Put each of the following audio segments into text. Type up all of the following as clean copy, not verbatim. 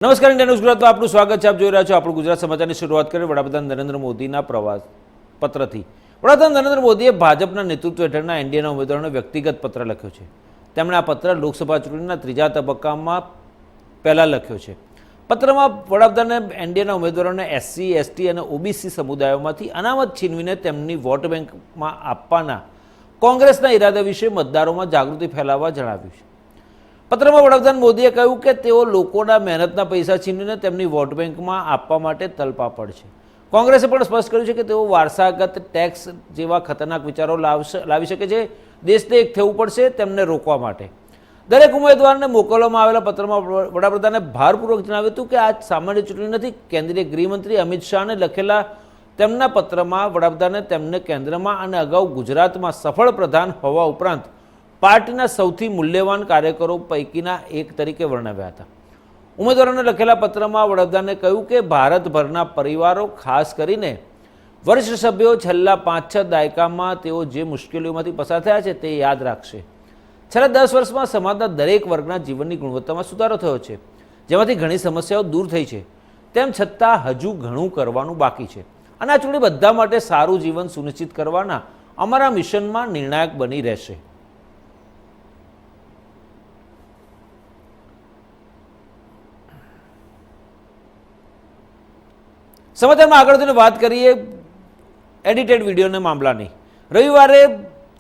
નમસ્કાર India news ગુજરાતમાં આપનું સ્વાગત છે. આપ જોઈ રહ્યા છો આપણું ગુજરાત સમાચારની શરૂઆત કરી વડાપ્રધાન નરેન્દ્ર મોદીના પ્રવાસ પત્રથી. વડાપ્રધાન નરેન્દ્ર મોદીએ ભાજપના નેતૃત્વ હેઠળના એનડીએના ઉમેદવારોને વ્યક્તિગત પત્ર લખ્યો છે. તેમણે આ પત્ર લોકસભા ચૂંટણીના ત્રીજા તબક્કામાં પહેલાં લખ્યો છે. પત્રમાં વડાપ્રધાને એનડીએના ઉમેદવારોને એસસી, એસટી અને ઓબીસી સમુદાયોમાંથી અનામત છીનવીને તેમની વોટ બેંકમાં આપવાના કોંગ્રેસના ઇરાદા વિશે મતદારોમાં જાગૃતિ ફેલાવવા જણાવ્યું છે. પત્રમાં વડાપ્રધાન મોદીએ કહ્યું કે તેઓ લોકોના મહેનતના પૈસા છીનવીને તેમની વોટ બેંકમાં આપવા માટે તલપાપડ છે. કોંગ્રેસે પણ સ્પષ્ટ કર્યું છે કે તેઓ વારસાગત ટેક્સ જેવા ખતરનાક વિચારો લાવી શકે છે. દેશને એક થવું પડશે તેમને રોકવા માટે. દરેક ઉમેદવારને મોકલવામાં આવેલા પત્રમાં વડાપ્રધાને ભારપૂર્વક જણાવ્યું હતું કે આ સામાન્ય ચૂંટણી નથી. કેન્દ્રીય ગૃહમંત્રી અમિત શાહને લખેલા તેમના પત્રમાં વડાપ્રધાને તેમને કેન્દ્રમાં અને અગાઉ ગુજરાતમાં સફળ પ્રધાન હોવા ઉપરાંત પાર્ટીના સૌથી મૂલ્યવાન કાર્યકરો પૈકીના એક તરીકે વર્ણવ્યા હતા. ઉમેદવારોને લખેલા પત્રમાં વડાપ્રધાને કહ્યું કે ભારતભરના પરિવારો, ખાસ કરીને વરિષ્ઠ સભ્યો, છેલ્લા 5-6 દાયકામાં તેઓ જે મુશ્કેલીઓમાંથી પસાર થયા છે તે યાદ રાખશે. છેલ્લા 10 વર્ષમાં સમાજના દરેક વર્ગના જીવનની ગુણવત્તામાં સુધારો થયો છે, જેમાંથી ઘણી સમસ્યાઓ દૂર થઈ છે. તેમ છતાં હજુ ઘણું કરવાનું બાકી છે અને આ ચૂંટણી બધા માટે સારું જીવન સુનિશ્ચિત કરવાના અમારા મિશનમાં નિર્ણાયક બની રહેશે. સમાચારમાં આગળ જઈને વાત કરીએ એડિટેડ વિડીયોના મામલાની. રવિવારે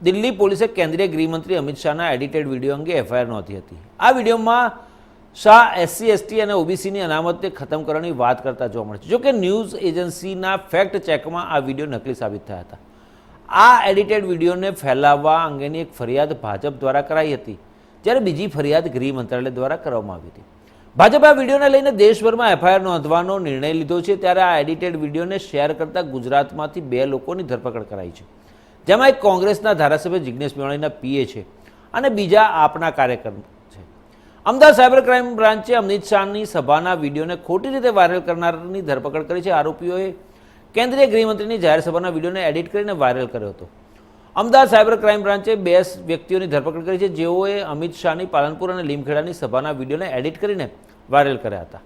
દિલ્હી પોલીસે કેન્દ્રીય ગૃહમંત્રી અમિત શાહના એડિટેડ વિડીયો અંગે એફઆઈઆર નોંધી હતી. આ વિડીયોમાં શાહ એસસી, એસટી અને ઓબીસીની અનામતને ખતમ કરવાની વાત કરતા જોવા મળે છે. જોકે ન્યૂઝ એજન્સીના ફેક્ટ ચેકમાં આ વિડીયો નકલી સાબિત થયા હતા. આ એડિટેડ વિડીયોને ફેલાવવા અંગેની એક ફરિયાદ ભાજપ દ્વારા કરાઈ હતી, જ્યારે બીજી ફરિયાદ ગૃહ મંત્રાલય દ્વારા કરવામાં આવી હતી. ભાજપે આ વિડીયોને લઈને દેશભરમાં એફઆઈઆર નોંધવાનો નિર્ણય લીધો છે. ત્યારે આ એડિટેડ વિડીયોને શેર કરતા ગુજરાતમાંથી 2 લોકોની ધરપકડ કરાઈ છે, જેમાં એક કોંગ્રેસના ધારાસભ્ય જિગ્નેશ મેવાણીના પીએ છે અને બીજા આપના કાર્યકર છે. અમદાવાદ સાયબર ક્રાઇમ બ્રાન્ચે અમિત શાહની સભાના વિડીયોને ખોટી રીતે વાયરલ કરનારની ધરપકડ કરી છે. આરોપીઓએ કેન્દ્રીય ગૃહમંત્રીની જાહેર સભાના વિડીયોને એડિટ કરીને વાયરલ કર્યો હતો. અમદાવાદ સાયબર ક્રાઇમ બ્રાન્ચે 2 વ્યક્તિઓની ધરપકડ કરી છે, જેઓએ અમિત શાહની પાલનપુર અને લીમખેડાની સભાના વિડીયોને એડિટ કરીને વાયરલ કર્યા હતા.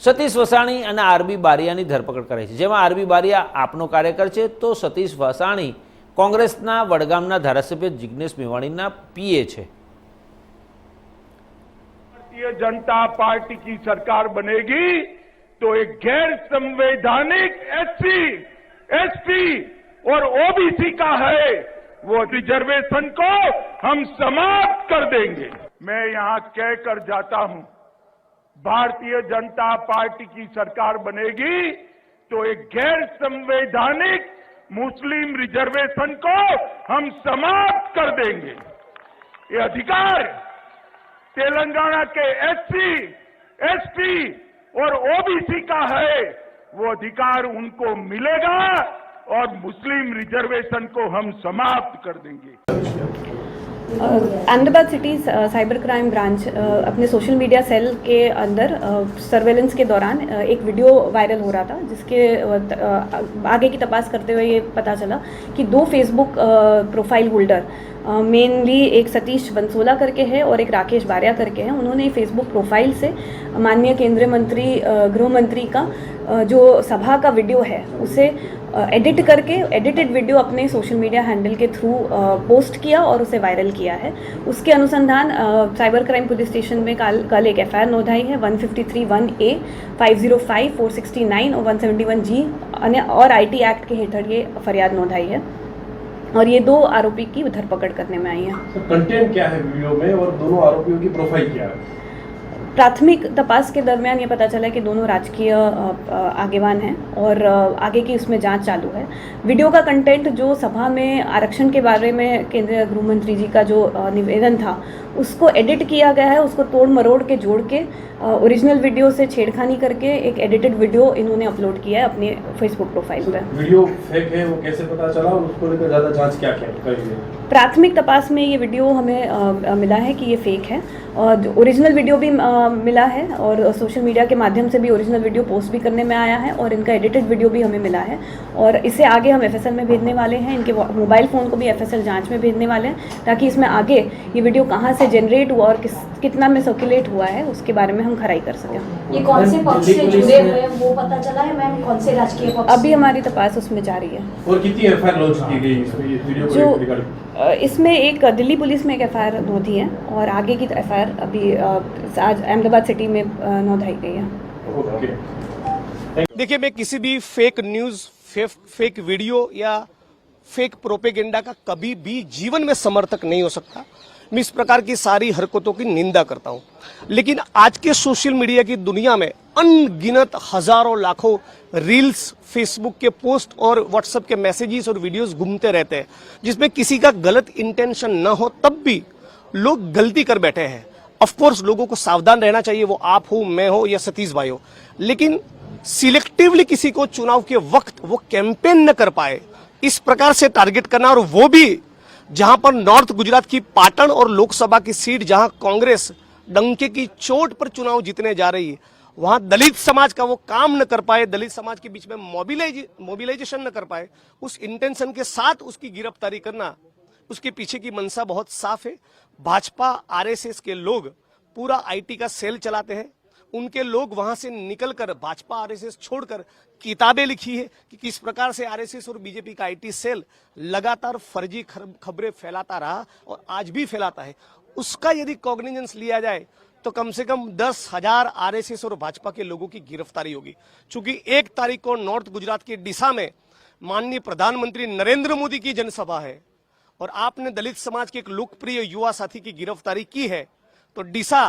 સતીશ વસાણી અને આરબી બારિયાની ધરપકડ કરાઈ છે, જેમાં આરબી બારિયા આપનો કાર્યકર છે તો સતીશ વસાણી કોંગ્રેસના વડગામના ધારાસભ્ય જિગ્નેશ મેવાણીના પીએ છે. भारतीय जनता पार्टी की सरकार बनेगी तो एक गैर संवैधानिक एससी, एसटी और ओबीसी का है वो रिजर्वेशन को हम समाप्त कर देंगे. मैं यहां कहकर जाता हूं, भारतीय जनता पार्टी की सरकार बनेगी तो एक गैर संवैधानिक मुस्लिम रिजर्वेशन को हम समाप्त कर देंगे. ये अधिकार तेलंगाना के एससी, एसटी और ओबीसी का है वो अधिकार उनको मिलेगा और मुस्लिम रिजर्वेशन को हम समाप्त कर देंगे. Ahmedabad city cyber crime branch अपने सोशल मीडिया सेल के अंदर सर्वेलेंस के दौरान एक वीडियो वायरल हो रहा था, जिसके आगे की तपास करते हुए ये पता चला कि 2 फेसबुक प्रोफाइल होल्डर मेनली एक सतीश बंसोला करके है और एक राकेश बारिया करके हैं. उन्होंने फेसबुक प्रोफाइल से माननीय केंद्रीय मंत्री गृह मंत्री का जो सभा का वीडियो है उसे एडिट करके एडिटेड वीडियो अपने सोशल मीडिया हैंडल के थ्रू पोस्ट किया और उसे वायरल किया है. उसके अनुसंधान साइबर क्राइम पुलिस स्टेशन में कल एक एफआईआर नोंधाई है. 153(1)A, 505, 469 और 171G और आईटी एक्ट के हेठળ ये फरियाद नोंधाई है और ये 2 आरोपी की धरपकड़ करने में आई है. कंटेंट क्या है वीडियो में और दोनों आरोपियों की प्रोफाइल क्या है? प्राथमिक तपास के दरमियान ये पता चला कि दोनों राजकीय आगेवान हैं और आगे की उसमें जांच चालू है. वीडियो का कंटेंट जो सभा में आरक्षण के बारे में केंद्रीय गृह मंत्री जी का जो निवेदन था उसको एडिट किया गया है. उसको तोड़ मरोड़ के जोड़ के ओरिजिनल वीडियो से छेड़खानी करके एक एडिटेड वीडियो इन्होंने अपलोड किया है अपने फेसबुक प्रोफाइल पर. वीडियो फेक है वो कैसे पता चला और उसको लेकर ज़्यादा जांच क्या करेंगे? प्राथमिक तपास में ये वीडियो हमें मिला है कि ये फेक है और ओरिजिनल वीडियो भी मिला है और सोशल मीडिया के माध्यम से भी ओरिजिनल वीडियो पोस्ट भी करने में आया है और इनका एडिटेड वीडियो भी हमें मिला है और इसे आगे हम एफएसएल में भेजने वाले हैं. इनके मोबाइल फ़ोन को भी एफएसएल जांच में भेजने वाले हैं ताकि इसमें आगे ये वीडियो कहाँ से जनरेट हुआ और किस कितना में सर्कुलेट हुआ है उसके बारे में हम खराई कर सकें। ये कौन से पक्ष से दिल्ली पुलिस जुड़े ने- हुए हैं वो पता चला है मैम? कौन से राजकीय पक्ष अभी से? हमारी तपास उसमें जारी है। और कितनी एफआईआर लॉन्च की गई इसमें ये वीडियो को जो रिगार्डिंग? इसमें एक दिल्ली पुलिस में एक एफआईआर नोंधी है और आगे की एफआईआर अभी आज अहमदाबाद सिटी में नोंधाई गई है। ओके। देखिए, मैं किसी भी फेक न्यूज, फेक वीडियो या फेक प्रोपेगेंडा का कभी भी जीवन में समर्थक नहीं हो सकता। मैं इस प्रकार की सारी हरकतों की निंदा करता हूं। लेकिन आज के सोशल मीडिया की दुनिया में अनगिनत हजारों लाखों रील्स, फेसबुक के पोस्ट और व्हाट्सएप के मैसेजेस और वीडियोस घूमते रहते हैं, जिसमें किसी का गलत इंटेंशन न हो तब भी लोग गलती कर बैठे हैं। ऑफ कोर्स लोगों को सावधान रहना चाहिए, वो आप हो, मैं हो या सतीश भाई हो, लेकिन सिलेक्टिवली किसी को चुनाव के वक्त वो कैंपेन न कर पाए, इस प्रकार से टारगेट करना, और वो भी जहां पर नॉर्थ गुजरात की पाटन और लोकसभा की सीट जहां कांग्रेस डंके की चोट पर चुनाव जीतने जा रही है, वहां दलित समाज का वो काम न कर पाए, दलित समाज के बीच में मोबिलाइजेशन न कर पाए, उस इंटेंशन के साथ उसकी गिरफ्तारी करना, उसके पीछे की मंशा बहुत साफ है। भाजपा आरएसएस के लोग पूरा आईटी का सेल चलाते हैं। उनके लोग वहां से निकलकर भाजपा आरएसएस छोड़कर किताबें लिखी है कि किस प्रकार से आरएसएस और बीजेपी का आईटी सेल लगातार फर्जी खबरें फैलाता रहा और आज भी फैलाता है। उसका यदि कॉग्निजेंस लिया जाए तो कम से कम 10,000 आरएसएस और भाजपा के लोगों की गिरफ्तारी होगी। चूंकि 1 तारीख को नॉर्थ गुजरात के डिसा में माननीय प्रधानमंत्री नरेंद्र मोदी की जनसभा है और आपने दलित समाज के एक लोकप्रिय युवा साथी की गिरफ्तारी की है, तो डिसा,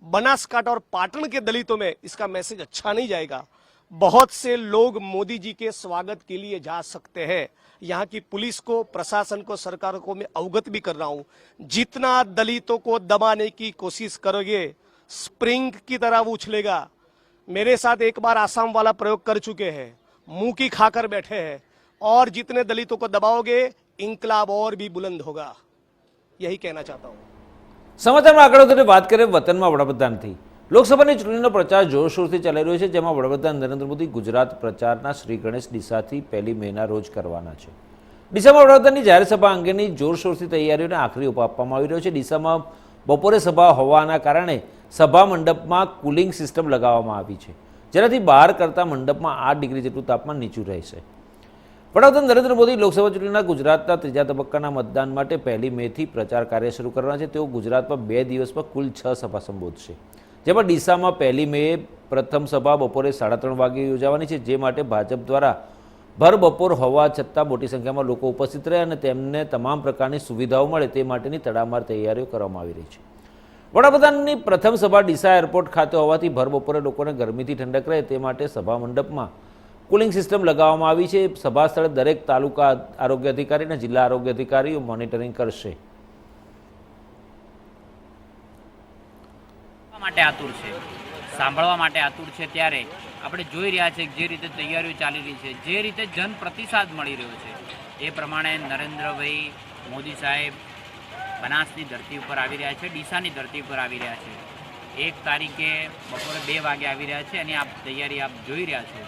बनासकांठा और पाटन के दलितों में इसका मैसेज अच्छा नहीं जाएगा। बहुत से लोग मोदी जी के स्वागत के लिए जा सकते हैं। यहाँ की पुलिस को, प्रशासन को, सरकार को मैं अवगत भी कर रहा हूं, जितना दलितों को दबाने की कोशिश करोगे स्प्रिंग की तरह वो उछलेगा। मेरे साथ एक बार आसाम वाला प्रयोग कर चुके हैं, मुंह की खाकर बैठे हैं, और जितने दलितों को दबाओगे इंकलाब और भी बुलंद होगा। यही कहना चाहता हूं। સમાચારમાં આગળ વધીને વાત કરીએ વતનમાં વડાપ્રધાનથી। લોકસભાની ચૂંટણીનો પ્રચાર જોરશોરથી ચાલી રહ્યો છે, જેમાં વડાપ્રધાન નરેન્દ્ર મોદી ગુજરાત પ્રચારના શ્રી ગણેશ ડીસાથી 1 મેના રોજ કરવાના છે। ડીસામાં વડાપ્રધાનની જાહેર સભા અંગેની જોરશોરથી તૈયારીઓને આખરી ઓપ આપવામાં આવી રહ્યો છે। ડીસામાં બપોરે સભા હોવાના કારણે સભા મંડપમાં કુલિંગ સિસ્ટમ લગાવવામાં આવી છે, જેનાથી બહાર કરતાં મંડપમાં 8 ડિગ્રી જેટલું તાપમાન નીચું રહેશે। વડાપ્રધાન નરેન્દ્ર મોદી લોકસભા ચૂંટણીના ગુજરાતના ત્રીજા તબક્કાના મતદાન માટે 1 મેથી પ્રચાર કાર્ય શરૂ કરવાના છે। તેઓ ગુજરાતમાં 2 દિવસમાં કુલ 6 સભા સંબોધશે, જેમાં ડીસામાં 1 મેએ પ્રથમ સભા બપોરે 3:30 વાગે યોજાવાની છે, જે માટે ભાજપ દ્વારા ભર બપોર હોવા છતાં મોટી સંખ્યામાં લોકો ઉપસ્થિત રહે અને તેમને તમામ પ્રકારની સુવિધાઓ મળે તે માટેની તડામાર તૈયારીઓ કરવામાં આવી રહી છે। વડાપ્રધાનની પ્રથમ સભા ડીસા એરપોર્ટ ખાતે હોવાથી ભર બપોરે લોકોને ગરમીથી ઠંડક રહે તે માટે સભા મંડપમાં કુલિંગ સિસ્ટમ લગાવવામાં આવી છે। સભા સ્થળે દરેક તાલુકા આરોગ્ય અધિકારી અને જિલ્લા આરોગ્ય અધિકારીઓ મોનિટરિંગ કરશે। માટે આતુર છે, સાંભળવા માટે આતુર છે, ત્યારે આપણે જોઈ રહ્યા છે કે જે રીતે તૈયારીઓ ચાલી રહી છે, જે રીતે જન પ્રતિસાદ મળી રહ્યો છે, એ પ્રમાણે નરેન્દ્રભાઈ મોદી સાહેબ બનાસની ધરતી ઉપર આવી રહ્યા છે, ડીસાની ધરતી ઉપર આવી રહ્યા છે। 1 તારીખે બપોરે 2 વાગે આવી રહ્યા છે અને આ તૈયારી આપ જોઈ રહ્યા છો।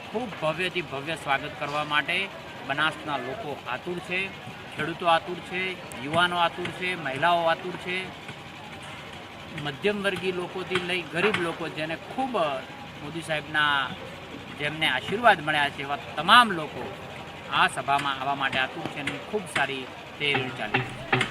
ખૂબ ભવ્યથી ભવ્ય સ્વાગત કરવા માટે બનાસના લોકો આતુર છે, ખેડૂતો આતુર છે, યુવાનો આતુર છે, મહિલાઓ આતુર છે, મધ્યમવર્ગીય લોકોથી લઈ ગરીબ લોકો, જેને ખૂબ મોદી સાહેબના જેમને આશીર્વાદ મળ્યા છે એવા તમામ લોકો આ સભામાં આવવા માટે આતુર છે અને ખૂબ સારી તૈયારી ચાલી રહી છે।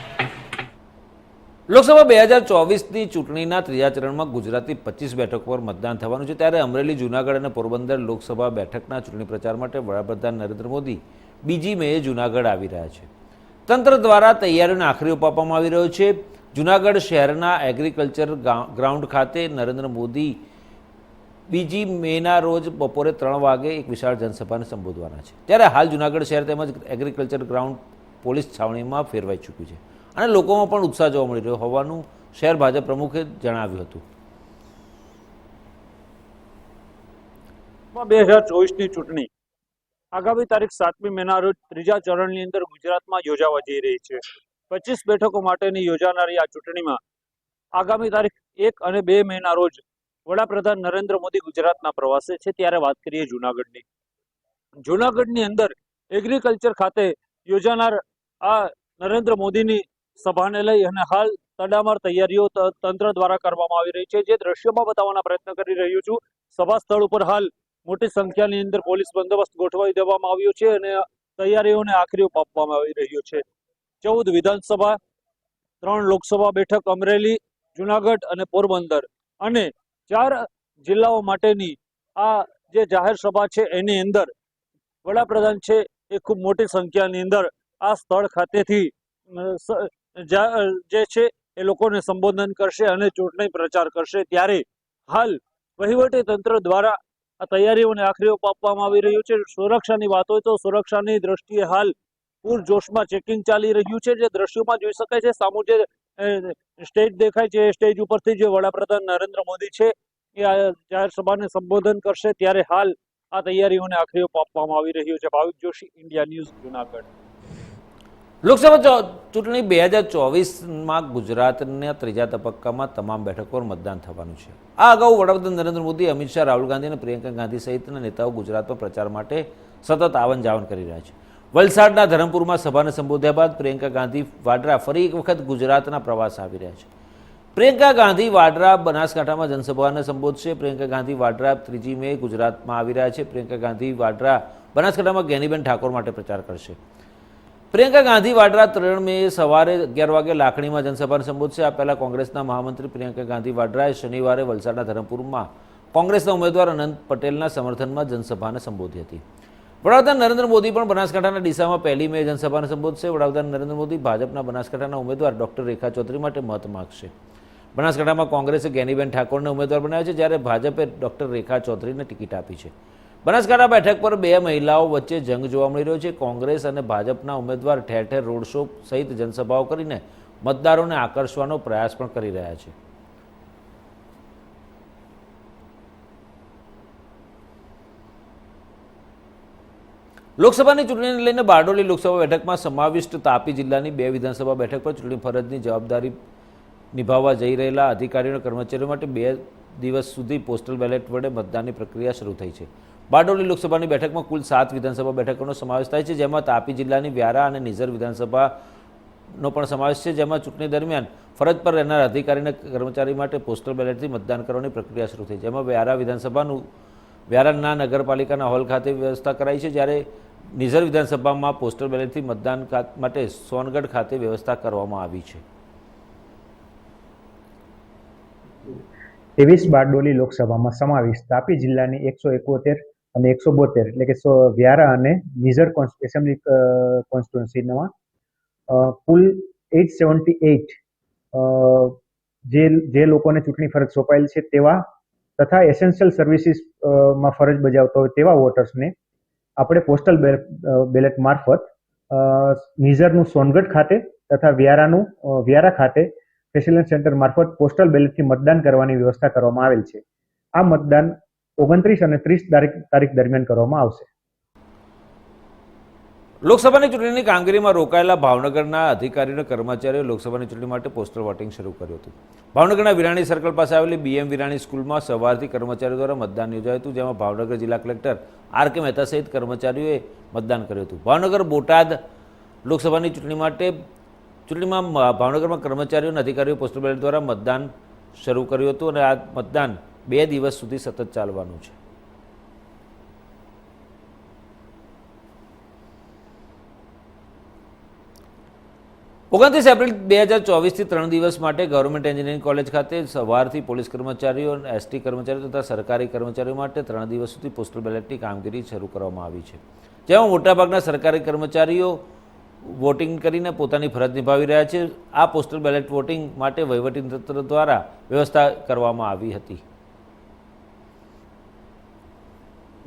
લોકસભા 2024ની ચૂંટણીના ત્રીજા ચરણમાં ગુજરાતની 25 બેઠકો પર મતદાન થવાનું છે, ત્યારે અમરેલી, જૂનાગઢ અને પોરબંદર લોકસભા બેઠકના ચૂંટણી પ્રચાર માટે વડાપ્રધાન નરેન્દ્ર મોદી 2 મેએ જૂનાગઢ આવી રહ્યા છે। તંત્ર દ્વારા તૈયારીઓને આખરી ઓપ આપવામાં આવી રહ્યો છે। જૂનાગઢ શહેરના એગ્રીકલ્ચર ગ્રાઉન્ડ ખાતે નરેન્દ્ર મોદી 2 મેના રોજ બપોરે 3 વાગે એક વિશાળ જનસભાને સંબોધવાના છે। ત્યારે હાલ જૂનાગઢ શહેર તેમજ એગ્રીકલ્ચર ગ્રાઉન્ડ પોલીસ છાવણીમાં ફેરવાઈ ચૂક્યું છે અને લોકોમાં પણ ઉત્સાહ જોવા મળી રહ્યો હોવાનું શહેર ભાજપ પ્રમુખે જણાવ્યું હતું। 2024ની ચૂંટણી આગામી તારીખ 7મી મેના રોજ ત્રીજા ચરણની અંદર ગુજરાતમાં યોજાવા જઈ રહી છે। 25 બેઠકો માટેની યોજાનારી આ ચૂંટણીમાં આગામી તારીખ 1 અને 2 મેના રોજ વડાપ્રધાન નરેન્દ્ર મોદી ગુજરાતના પ્રવાસે છે। ત્યારે વાત કરીએ જૂનાગઢની। જૂનાગઢની અંદર એગ્રીકલ્ચર ખાતે યોજાનાર આ નરેન્દ્ર મોદીની સભાને લઈ અને હાલ તડામાર તૈયારીઓ તંત્ર દ્વારા કરવામાં આવી રહી છે, જે દ્રશ્યોમાં બતાવવાના પ્રયત્ન કરી રહ્યો છું. સભા સ્થળ ઉપર હાલ મોટી સંખ્યાની અંદર પોલીસ બંદોબસ્ત ગોઠવાઈ દેવામાં આવ્યો છે અને તૈયારીઓને આખરી ઓપ આપવામાં આવી રહ્યો છે. 14 વિધાનસભા, 3 લોકસભા બેઠક અમરેલી, જુનાગઢ અને પોરબંદર અને 4 જિલ્લાઓ માટેની આ જે જાહેર સભા છે એની અંદર વડાપ્રધાન છે એ ખૂબ મોટી સંખ્યાની અંદર આ સ્થળ ખાતેથી જે છે એ લોકોને સંબોધન કરશે અને ચૂંટણી પ્રચાર કરશે. ત્યારે હાલ વહીવટી તંત્ર દ્વારા આ તૈયારીઓને આખરી ઓપ આપવામાં આવી રહ્યું છે. સુરક્ષાની વાત હોય તો સુરક્ષાની દ્રષ્ટિએ હાલ પૂરજોશમાં ચેકિંગ ચાલી રહ્યું છે. જે દ્રશ્યોમાં જોઈ શકાય છે, સામુ જે સ્ટેજ દેખાય છે એ સ્ટેજ ઉપરથી જે વડાપ્રધાન નરેન્દ્ર મોદી છે એ આ જાહેર સભાને સંબોધન કરશે. ત્યારે હાલ આ તૈયારીઓને આખરી ઓપ આપવામાં આવી રહ્યું છે. ભાવિક જોશી, ઇન્ડિયા ન્યૂઝ, જુનાગઢ. લોકસભા ચૂંટણી 2024માં ગુજરાતના ત્રીજા તબક્કામાં તમામ બેઠકો પર મતદાન થવાનું છે. આ અગાઉ વડાપ્રધાન નરેન્દ્ર મોદી, અમિત શાહ, રાહુલ ગાંધી અને પ્રિયંકા ગાંધી સહિતના નેતાઓ ગુજરાતમાં પ્રચાર માટે સતત આવન જાવન કરી રહ્યા છે. વલસાડના ધરમપુરમાં સભાને સંબોધ્યા બાદ પ્રિયંકા ગાંધી વાડરા ફરી એક વખત ગુજરાતના પ્રવાસ આવી રહ્યા છે. પ્રિયંકા ગાંધી વાડરા બનાસકાંઠામાં જનસભાને સંબોધશે. પ્રિયંકા ગાંધી વાડરા 3 મે ગુજરાતમાં આવી રહ્યા છે. પ્રિયંકા ગાંધી વાડરા બનાસકાંઠામાં ગેનીબેન ઠાકોર માટે પ્રચાર કરશે. પ્રિયંકા ગાંધી વાડરા 3 મે સવારે 11 વાગે લાખણીમાં જનસભાને સંબોધશે. આ પહેલા કોંગ્રેસના મહામંત્રી પ્રિયંકા ગાંધી વાડરાએ શનિવારે વલસાડના ધરમપુરમાં કોંગ્રેસના ઉમેદવાર અનંત પટેલના સમર્થનમાં જનસભાને સંબોધી હતી. વડાપ્રધાન નરેન્દ્ર મોદી પણ બનાસકાંઠાના ડીસામાં 1 મે જનસભાને સંબોધશે. વડાપ્રધાન નરેન્દ્ર મોદી ભાજપના બનાસકાંઠાના ઉમેદવાર ડોક્ટર રેખા ચૌધરી માટે મત માગશે. બનાસકાંઠામાં કોંગ્રેસે ગેનીબેન ઠાકોરને ઉમેદવાર બનાવ્યા છે, જ્યારે ભાજપે ડોક્ટર રેખા ચૌધરીને ટિકિટ આપી છે. બનાસકાંઠા બેઠક પર 2 મહિલાઓ વચ્ચે જંગ જોવા મળી રહ્યો છે. કોંગ્રેસ અને ભાજપના ઉમેદવાર ઠેર ઠેર રોડ શો સહિત જનસભાઓ કરીને મતદારોને આકર્ષવાનો પ્રયાસ પણ કરી રહ્યા છે. લોકસભાની ચૂંટણીને લઈને બારડોલી લોકસભા બેઠકમાં સમાવિષ્ટ તાપી જિલ્લાની 2 વિધાનસભા બેઠક પર ચૂંટણી ફરજની જવાબદારી નિભાવવા જઈ રહેલા અધિકારીઓ અને કર્મચારીઓ માટે 2 દિવસ સુધી પોસ્ટલ બેલેટ વડે મતદાનની પ્રક્રિયા શરૂ થઈ છે. બારડોલી લોકસભાની બેઠકમાં કુલ 7 વિધાનસભા બેઠકોનો સમાવેશ થાય છે, જેમાં તાપી જિલ્લાની વ્યારા અને નિઝર વિધાનસભાનો પણ સમાવેશ છે, જેમાં ચૂંટણી દરમિયાન ફરજ પર રહેનાર અધિકારી અને કર્મચારી માટે પોસ્ટલ બેલેટથી મતદાન કરવાની પ્રક્રિયા શરૂ થઈ. જેમાં વ્યારાના નગરપાલિકાના હોલ ખાતે વ્યવસ્થા કરાઈ છે, જ્યારે નિઝર વિધાનસભામાં પોસ્ટલ બેલેટથી મતદાન માટે સોનગઢ ખાતે વ્યવસ્થા કરવામાં આવી છે. 23 બારડોલી લોકસભામાં સમાવિષ્ટ તાપી જિલ્લાની 171 અને 172 એટલે કે વ્યારા અને નિઝર એસેમ્બલી કોન્સ્ટિટ્યુન્સીમાં કુલ 878 જે લોકોને ચૂંટણી ફરજ સોંપાયેલ છે તેવા તથા એસેન્શિયલ સર્વિસીસમાં ફરજ બજાવતા હોય તેવા વોટર્સને આપણે પોસ્ટલ બેલેટ મારફત નિઝરનું સોનગઢ ખાતે તથા વ્યારા ખાતે ફેસિલિટી સેન્ટર મારફત પોસ્ટલ બેલેટથી મતદાન કરવાની વ્યવસ્થા કરવામાં આવેલ છે. આ મતદાન 29 અને 30 તારીખ દરમિયાન કરવામાં આવશે. લોકસભાની ચૂંટણીની કામગીરીમાં રોકાયેલા ભાવનગરના અધિકારીઓ અને કર્મચારીઓ લોકસભાની ચૂંટણી માટે પોસ્ટલ વોટિંગ શરૂ કર્યું હતું. ભાવનગરના વિરાણી સર્કલ પાસે આવેલી BM વિરાણી સ્કૂલમાં સવારથી કર્મચારીઓ દ્વારા મતદાન યોજાયું હતું, જેમાં ભાવનગર જિલ્લા કલેક્ટર RK મહેતા સહિત કર્મચારીઓએ મતદાન કર્યું હતું. ભાવનગર બોટાદ લોકસભાની ચૂંટણીમાં ભાવનગરમાં કર્મચારીઓ અને અધિકારીઓ પોસ્ટલ બેલેટ દ્વારા મતદાન શરૂ કર્યું હતું અને આ મતદાન 2 દિવસ સુધી સતત ચાલવાનું છે. ઓગણત્રીસ એપ્રિલ 2024થી 3 દિવસ માટે ગવર્મેન્ટ એન્જિનિયરિંગ કોલેજ ખાતે સવારથી પોલીસ કર્મચારીઓ, ST કર્મચારીઓ તથા સરકારી કર્મચારીઓ માટે 3 દિવસ સુધી પોસ્ટલ બેલેટની કામગીરી શરૂ કરવામાં આવી છે, જેમાં મોટાભાગના સરકારી કર્મચારીઓ વોટિંગ કરીને પોતાની ફરજ નિભાવી રહ્યા છે. આ પોસ્ટલ બેલેટ વોટિંગ માટે વહીવટીતંત્ર દ્વારા વ્યવસ્થા કરવામાં આવી હતી.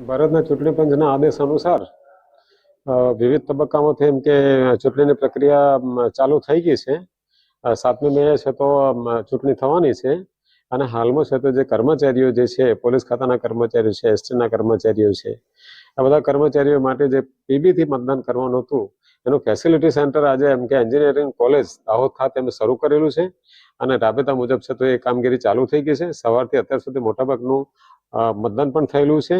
ભારતના ચૂંટણી પંચના આદેશ અનુસાર વિવિધ તબક્કામાંથી એમ કે ચૂંટણીની પ્રક્રિયા ચાલુ થઈ ગઈ છે. 7મી મે છે તો ચૂંટણી થવાની છે અને હાલમાં છે તો જે કર્મચારીઓ જે છે પોલીસ ખાતાના કર્મચારીઓ છે, STના કર્મચારીઓ છે, આ બધા કર્મચારીઓ માટે જે PBથી મતદાન કરવાનું હતું એનું ફેસિલિટી સેન્ટર આજે એમ કે એન્જિનિયરિંગ કોલેજ દાહોદ ખાતે અમે શરૂ કરેલું છે અને રાબેતા મુજબ છે તો એ કામગીરી ચાલુ થઈ ગઈ છે. સવારથી અત્યાર સુધી મોટાભાગનું મતદાન પણ થયેલું છે.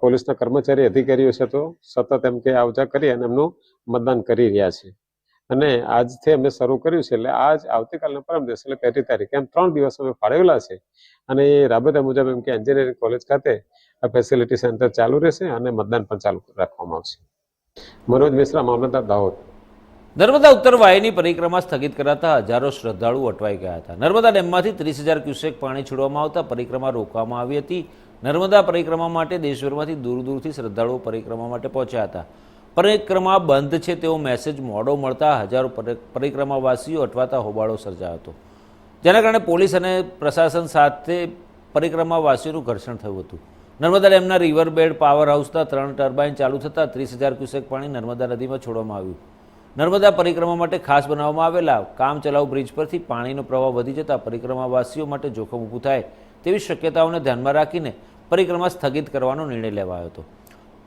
પોલીસના કર્મચારી અધિકારીઓ છે તો સતત એમ કે આવજા કરી અને એમનું મતદાન કરી રહ્યા છે. અને આજથી અમે શરૂ કર્યું છે. એટલે આજ આવતીકાલના પરમ દિવસ એટલે 1 તારીખ એમ 3 દિવસ અમે ફાળવેલા છે. અને એ રાબેતા મુજબ એમ કે એન્જિનિયરિંગ કોલેજ ખાતે આ ફેસિલિટી સેન્ટર ચાલુ રહેશે અને મતદાન પણ ચાલુ રાખવામાં આવશે. મનોજ મિશ્રા, મામલતદાર, દાહોદ. નર્મદા ઉત્તર વાહિની પરિક્રમા સ્થગિત કરાતા હજારો શ્રદ્ધાળુઓ અટવાઈ ગયા હતા. નર્મદા ડેમમાંથી 30,000 ક્યુસેક પાણી છોડવામાં આવતા પરિક્રમા રોકવામાં આવી હતી. નર્મદા પરિક્રમા માટે દેશભરમાંથી દૂર દૂરથી શ્રદ્ધાળુઓ પરિક્રમા માટે પહોંચ્યા હતા. પરિક્રમા બંધ છે તેવો મેસેજ મોડો મળતા હજારો પરિક્રમાવાસીઓ અટવાતા હોબાળો સર્જાયો હતો, જેના કારણે પોલીસ અને પ્રશાસન સાથે પરિક્રમાવાસીઓનું ઘર્ષણ થયું હતું. નર્મદા ડેમના રિવરબેડ પાવર હાઉસના 3 ટર્બાઇન ચાલુ થતાં 30,000 ક્યુસેક પાણી નર્મદા નદીમાં છોડવામાં આવ્યું. નર્મદા પરિક્રમા માટે ખાસ બનાવવામાં આવેલા કામચલાઉ બ્રિજ પરથી પાણીનો પ્રવાહ વધી જતાં પરિક્રમાવાસીઓ માટે જોખમ ઊભું થાય તેવી શક્યતાઓને ધ્યાનમાં રાખીને પરિક્રમા સ્થગિત કરવાનો નિર્ણય લેવાયો હતો.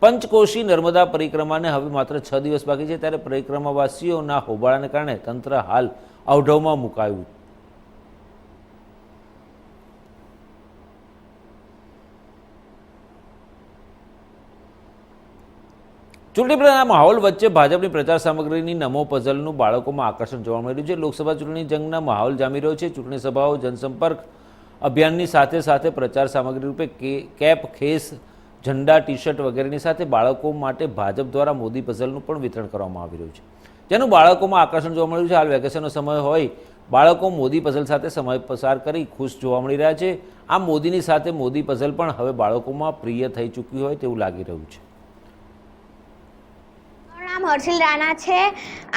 પંચકોશી નર્મદા પરિક્રમાને હવે માત્ર 6 દિવસ બાકી છે, ત્યારે પરિક્રમાવાસીઓના હોબાળાને કારણે તંત્ર હાલ અવઢવમાં મુકાયું. ચૂંટણીના માહોલ વચ્ચે ભાજપની પ્રચાર સામગ્રીની નમો પઝલનું બાળકોમાં આકર્ષણ જોવા મળ્યું છે. લોકસભા ચૂંટણી જંગના માહોલ જામી રહ્યો છે. ચૂંટણી સભાઓ, જનસંપર્ક અભિયાનની સાથે સાથે પ્રચાર સામગ્રી રૂપે કેપ, ખેસ, ઝંડા, ટી શર્ટ વગેરેની સાથે બાળકો માટે ભાજપ દ્વારા મોદી પઝલનું પણ વિતરણ કરવામાં આવી રહ્યું છે, જેનું બાળકોમાં આકર્ષણ જોવા મળ્યું છે. હાલ વેકેશનનો સમય હોય બાળકો મોદી પઝલ સાથે સમય પસાર કરી ખુશ જોવા મળી રહ્યા છે. આ મોદીની સાથે મોદી પઝલ પણ હવે બાળકોમાં પ્રિય થઈ ચૂક્યું હોય તેવું લાગી રહ્યું છે. નામ હર્ષિલ રાણા છે.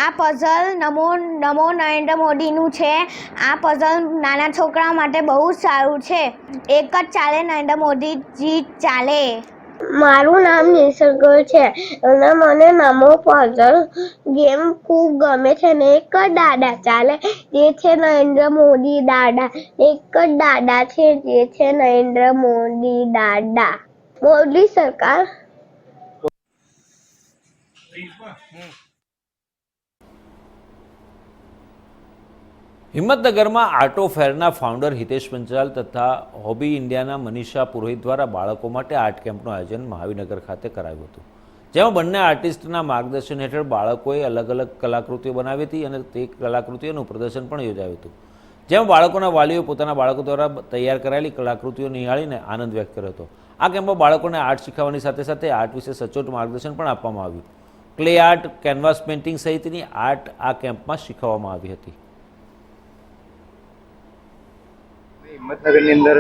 આ પઝલ નમો નરેન્દ્ર મોદીનું છે. આ પઝલ નાના છોકરાઓ માટે બહુ જ સારું છે. એક જ ચાલે, નરેન્દ્ર મોદીજી ચાલે. મારું નામ નિસર્ગ છે અને મને નમો પઝલ ગેમ ખૂબ ગમે છે. ને એક જ દાદા ચાલે, જે છે નરેન્દ્ર મોદી દાદા. એક જ દાદા છે, જે છે નરેન્દ્ર મોદી દાદા. મોદી સરકાર. હિંમતનગરમાં આર્ટો ફેરના ફાઉન્ડર હિતેશ પંચાલ તથા હોબી ઇન્ડિયાના મનીષા પુરોહિત દ્વારા બાળકો માટે આર્ટ કેમ્પનું આયોજન મહાવીનગર ખાતે કરાયું હતું, જેમાં બંને આર્ટિસ્ટના માર્ગદર્શન હેઠળ બાળકોએ અલગ અલગ કલાકૃતિઓ બનાવી હતી અને તે કલાકૃતિઓનું પ્રદર્શન પણ યોજાયું હતું, જેમાં બાળકોના વાલીઓ પોતાના બાળકો દ્વારા તૈયાર કરાયેલી કલાકૃતિઓ નિહાળીને આનંદ વ્યક્ત કર્યો હતો. આ કેમ્પમાં બાળકોને આર્ટ શીખવવાની સાથે સાથે આર્ટ વિશે સચોટ માર્ગદર્શન પણ આપવામાં આવ્યું. ક્લે આર્ટ, કેનવાસ પેઇન્ટિંગ સહિતની આર્ટ આ કેમ્પમાં શીખવવામાં આવી હતી. હિંમતનગરની અંદર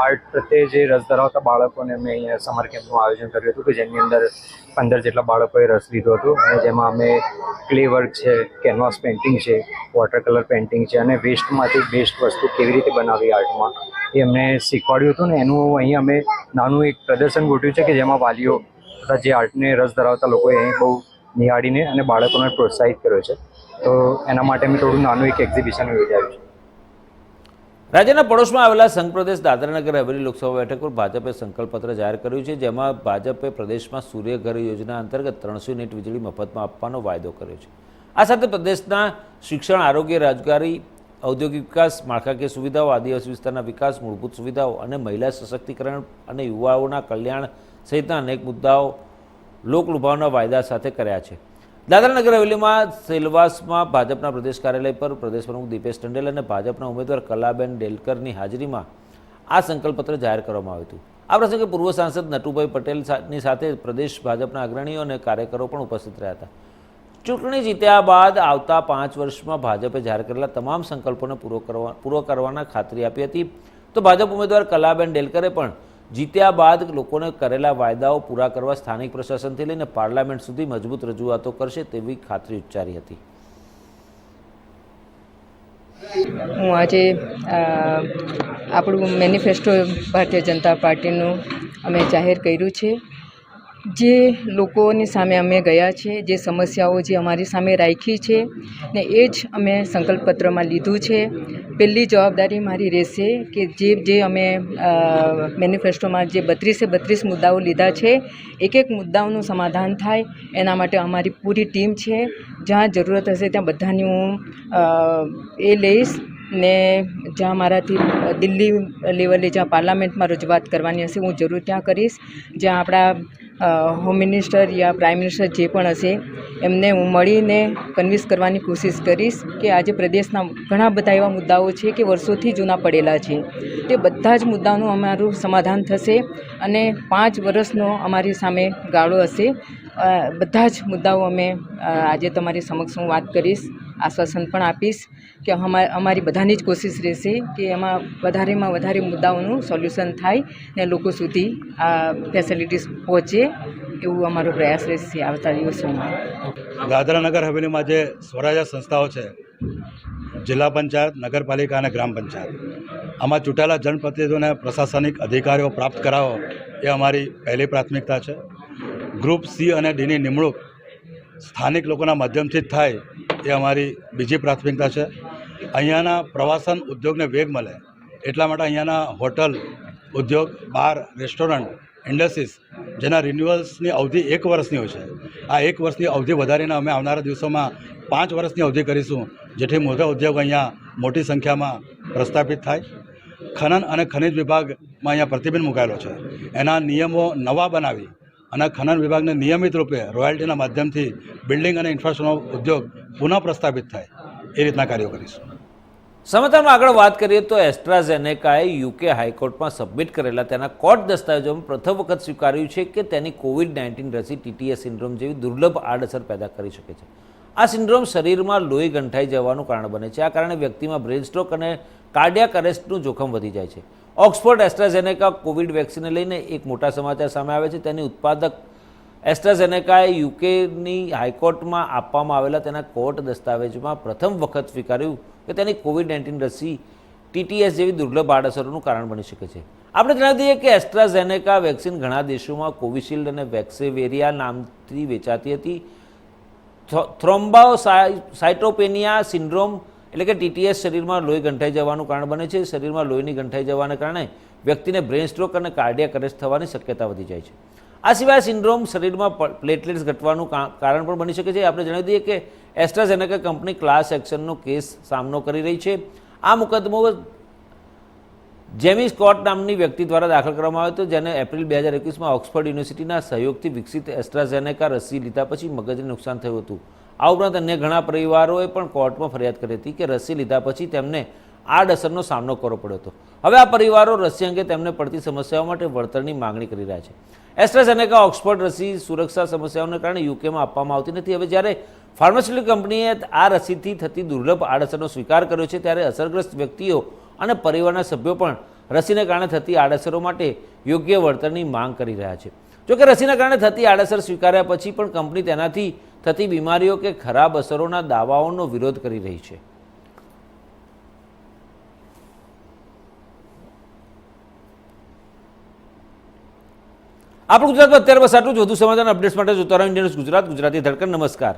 આર્ટ પ્રત્યે જે રસ ધરાવતા બાળકોને અમે અહીંયા સમર કેમ્પનું આયોજન કર્યું હતું, કે જેની અંદર 15 જેટલા બાળકોએ રસ લીધો હતો અને જેમાં અમે ક્લે વર્ક છે, કેનવાસ પેઇન્ટિંગ છે, વોટર કલર પેઇન્ટિંગ છે અને વેસ્ટમાંથી બેસ્ટ વસ્તુ કેવી રીતે બનાવવી આર્ટમાં એ અમને શીખવાડ્યું હતું. ને એનું અહીંયા અમે નાનું એક પ્રદર્શન ગોઠવ્યું છે, કે જેમાં વાલીઓ તથા જે આર્ટને રસ ધરાવતા લોકોએ અહીં બહુ નિહાળીને અને બાળકોને પ્રોત્સાહિત કર્યો છે. તો એના માટે અમે થોડું નાનું એક એક્ઝિબિશન યોજાયું છે. રાજ્યના પડોશમાં આવેલા સંઘ પ્રદેશ દાદરાનગર હવેલી લોકસભા બેઠક પર ભાજપે સંકલ્પપત્ર જાહેર કર્યું છે, જેમાં ભાજપે પ્રદેશમાં સૂર્ય ઘર યોજના અંતર્ગત 300 યુનિટ વીજળી મફતમાં આપવાનો વાયદો કર્યો છે. આ સાથે પ્રદેશના શિક્ષણ, આરોગ્ય, રોજગારી, ઔદ્યોગિક વિકાસ, માળખાકીય સુવિધાઓ, આદિવાસી વિસ્તારના વિકાસ, મૂળભૂત સુવિધાઓ અને મહિલા સશક્તિકરણ અને યુવાઓના કલ્યાણ સહિતના અનેક મુદ્દાઓ લોકલુભાવના વાયદા સાથે કર્યા છે. દાદરાનગર હવેલીમાં સેલવાસમાં ભાજપના પ્રદેશ કાર્યાલય પર પ્રદેશ પ્રમુખ દીપેશ ટંડેલ અને ભાજપના ઉમેદવાર કલાબેન ડેલકરની હાજરીમાં આ સંકલ્પપત્ર જાહેર કરવામાં આવ્યું હતું. આ પ્રસંગે પૂર્વ સાંસદ નટુભાઈ પટેલની સાથે પ્રદેશ ભાજપના અગ્રણીઓ અને કાર્યકરો પણ ઉપસ્થિત રહ્યા હતા. ચૂંટણી જીત્યા બાદ આવતા 5 વર્ષમાં ભાજપે જાહેર કરેલા તમામ સંકલ્પોને પૂરો કરવાના ખાતરી આપી હતી. તો ભાજપ ઉમેદવાર કલાબેન ડેલકરે પણ જીત્યા બાદ લોકોને કરેલા વાયદાઓ પૂરા કરવા સ્થાનિક પ્રશાસનથી લઈને પાર્લામેન્ટ સુધી મજબૂત રજૂઆતો કરશે તેવી ખાતરી ઉચ્ચારી હતી. હું આજે આપણું મેનિફેસ્ટો ભારતીય જનતા પાર્ટીનું અમે જાહેર કર્યું છે. જે લોકોની સામે અમે ગયા છે, જે સમસ્યાઓ જે અમારી સામે રાખી છે ને એ જ અમે સંકલ્પપત્રમાં લીધું છે. પહેલી જવાબદારી મારી રહેશે કે જે અમે મેનિફેસ્ટોમાં જે 32 મુદ્દાઓ લીધા છે, એક મુદ્દાઓનું સમાધાન થાય એના માટે અમારી પૂરી ટીમ છે. જ્યાં જરૂરત હશે ત્યાં બધાની હું એ લઈશ ને જ્યાં મારાથી દિલ્હી લેવલે જ્યાં પાર્લામેન્ટમાં રજૂઆત કરવાની હશે હું જરૂર ત્યાં કરીશ. જ્યાં આપણા હોમ મિનિસ્ટર યા પ્રાઇમ મિનિસ્ટર જે પણ હશે એમને હું મળીને કન્વિન્સ કરવાની કોશિશ કરીશ કે આજે પ્રદેશના ઘણા બધા એવા મુદ્દાઓ છે કે વર્ષોથી જૂના પડેલા છે, તે બધા જ મુદ્દાઓનું અમારું સમાધાન થશે અને 5 વર્ષનો અમારી સામે ગાળો હશે. બધા જ મુદ્દાઓ અમે આજે તમારી સમક્ષ હું વાત કરીશ, આશ્વાસન પણ આપીશ કે અમારી બધાની જ કોશિશ રહેશે કે એમાં વધારેમાં વધારે મુદ્દાઓનું સોલ્યુશન થાય ને લોકો સુધી આ ફેસિલિટીઝ પહોંચે એવું અમારો પ્રયાસ રહેશે આવતા દિવસોમાં. દાદરા નગર હવેલીમાં જે સ્વરાજ્ય સંસ્થાઓ છે, જિલ્લા પંચાયત, નગરપાલિકા અને ગ્રામ પંચાયત, આમાં ચૂંટાયેલા જનપ્રતિનિધિઓને પ્રશાસનિક અધિકારીઓ પ્રાપ્ત કરાવો એ અમારી પહેલી પ્રાથમિકતા છે. ગ્રુપ સી અને ડીની નિમણૂક સ્થાનિક લોકોના માધ્યમથી જ થાય એ અમારી બીજી પ્રાથમિકતા છે. અહીંયાના પ્રવાસન ઉદ્યોગને વેગ મળે એટલા માટે અહીંયાના હોટલ ઉદ્યોગ, બાર, રેસ્ટોરન્ટ, ઇન્ડસ્ટ્રીઝ જેના રિન્યુઅલ્સની અવધિ 1 વર્ષની હોય છે, આ 1 વર્ષની અવધિ વધારીને અમે આવનારા દિવસોમાં 5 વર્ષની અવધિ કરીશું, જેથી મોટા ઉદ્યોગો અહીંયા મોટી સંખ્યામાં પ્રસ્થાપિત થાય. ખનન અને ખનિજ વિભાગમાં અહીંયા પ્રતિબંધ મુકાયેલો છે, એના નિયમો નવા બનાવી અને ખનન વિભાગને નિયમિત રૂપે રોયલ્ટીના માધ્યમથી બિલ્ડિંગ અને ઇન્ફ્રાસ્ટ્રક્ચરનો ઉદ્યોગ પુનઃ પ્રસ્થાપિત થાય એ રીતના કાર્યો કરીશું. સમાચારમાં આગળ વાત કરીએ તો એસ્ટ્રાઝેનેકાએ યુકે હાઈકોર્ટમાં સબમિટ કરેલા તેના કોર્ટ દસ્તાવેજોમાં પ્રથમ વખત સ્વીકાર્યું છે કે તેની COVID-19 રસી TTS સિન્ડ્રોમ જેવી દુર્લભ આડઅસર પેદા કરી શકે છે. આ સિન્ડ્રોમ શરીરમાં લોહી ગંઠાઈ જવાનું કારણ બને છે. આ કારણે વ્યક્તિમાં બ્રેન સ્ટ્રોક અને કાર્ડિયાક અરેસ્ટનું જોખમ વધી જાય છે. ઓક્સફોર્ડ એસ્ટ્રાઝેનેકા કોવિડ વેક્સિનને લઈને એક મોટા સમાચાર સામે આવે છે. તેની ઉત્પાદક એસ્ટ્રાઝેનેકાએ યુકેની હાઈકોર્ટમાં આપવામાં આવેલા તેના કોર્ટ દસ્તાવેજમાં પ્રથમ વખત સ્વીકાર્યું કે તેની COVID-19 રસી TTS જેવી દુર્લભ આડઅસરોનું કારણ બની શકે છે. આપણે જણાવી દઈએ કે એસ્ટ્રાઝેનેકા વેક્સિન ઘણા દેશોમાં કોવિશિલ્ડ અને વેક્સેવેરિયા નામથી વેચાતી હતી. થ્રોમ્બોસાઇટોપેનિયા સિન્ડ્રોમ એટલે કે TTS શરીરમાં લોહી ગંઠાઈ જવાનું કારણ બને છે. શરીરમાં લોહીની ગંઠાઈ જવાને કારણે વ્યક્તિને બ્રેન સ્ટ્રોક અને કાર્ડિયાક અરેસ્ટ થવાની શક્યતા વધી જાય છે. આ સિવાય સિન્ડ્રોમ શરીરમાં પ્લેટલેટ્સ ઘટવાનું કારણ પણ બની શકે છે. આપણે જણાવી દઈએ કે એસ્ટ્રાઝેનેકા કંપની ક્લાસ એક્શનનો કેસ સામનો કરી રહી છે. આ મુકદ્દમો જેમી સ્કોટ નામની વ્યક્તિ દ્વારા દાખલ કરવામાં આવ્યો હતો, જેને એપ્રિલ 2021માં ઓક્સફર્ડ યુનિવર્સિટીના સહયોગથી વિકસિત એસ્ટ્રાઝેનેકા રસી લીધા પછી મગજને નુકસાન થયું હતું. આ ઉપરાંત અન્ય ઘણા પરિવારોએ પણ કોર્ટમાં ફરિયાદ કરી હતી કે રસી લીધા પછી તેમને આડઅસરનો સામનો કરવો પડ્યો હતો. હવે આ પરિવારો રસી અંગે તેમને પડતી સમસ્યાઓ માટે વળતરની માંગણી કરી રહ્યા છે. એસ્ટ્રાઝેનેકા ઓક્સફર્ડ રસી સુરક્ષા સમસ્યાઓને કારણે યુકેમાં આપવામાં આવતી નથી. હવે જ્યારે ફાર્માસ્યુટિકલ કંપનીએ આ રસીથી થતી દુર્લભ આડઅસરનો સ્વીકાર કર્યો છે, ત્યારે અસરગ્રસ્ત વ્યક્તિઓ અને પરિવારના સભ્યો પણ રસીને કારણે થતી આડઅસરો માટે યોગ્ય વળતરની માંગ કરી રહ્યા છે. જોકે રસીના કારણે થતી આડઅસર સ્વીકાર્યા પછી પણ કંપની તેનાથી થતી બીમારીઓ કે ખરાબ અસરોના દાવાઓનો વિરોધ કરી રહી છે. આપણું ગુજરાતમાં અત્યારે બસ આટલું જ. વધુ સમાચાર અપડેટ્સ માટે જોતા રહો ઇન્ડિયા ન્યૂઝ ગુજરાત, ગુજરાતી ધડકન. નમસ્કાર.